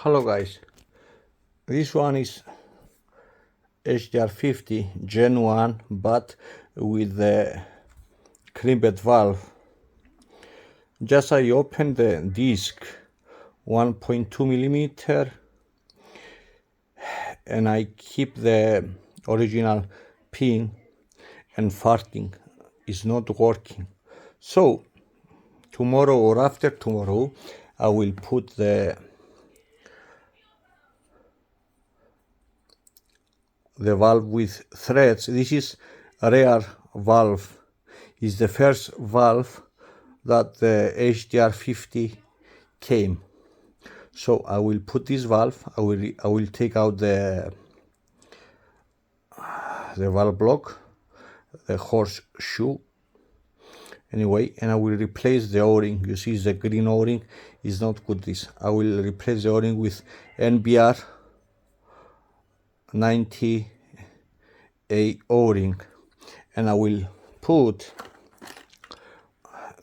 Hello guys, this one is HDR50 Gen 1 but with the crimped valve. Just I opened the disc 1.2 millimeter and I keep the original pin and farting is not working. So tomorrow or after tomorrow I will put the valve with threads. This is a rare valve. It's the first valve that the HDR50 came. So I will put this valve. I will take out the valve block, the horseshoe. Anyway, and I will replace the O-ring. You see the green O-ring is not good. This I will replace the O-ring with NBR 90A O-ring, and I will put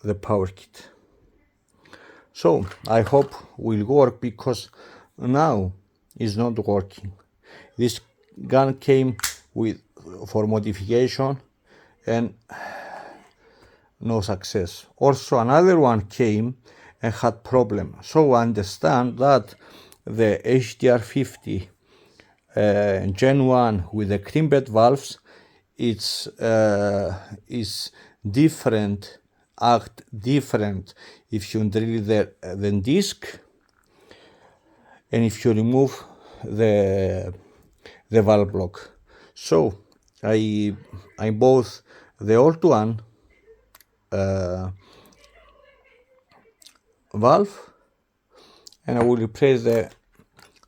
the power kit. So I hope will work, because now it's not working. This gun came with for modification and no success. Also another one came and had problem. So I understand that the HDR50 Gen 1 with the crimped valves, it's is different, act different if you drill the disc and if you remove the valve block. So I bought the old one valve, and I will replace the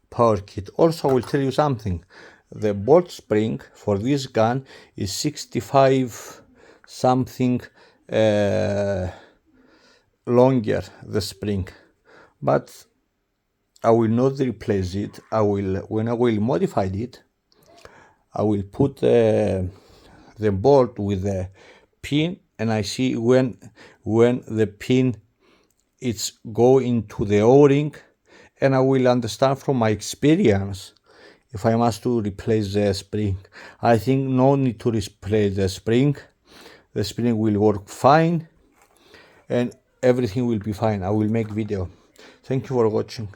power kit. Also I will tell you something. The bolt spring for this gun is 65 something longer, the spring, but I will not replace it. When I will modify it, I will put the bolt with the pin, and I see when the pin it's go into the O-ring, and I will understand from my experience if I must to replace the spring. I think no need to replace the spring. The spring will work fine and everything will be fine. I will make video. Thank you for watching.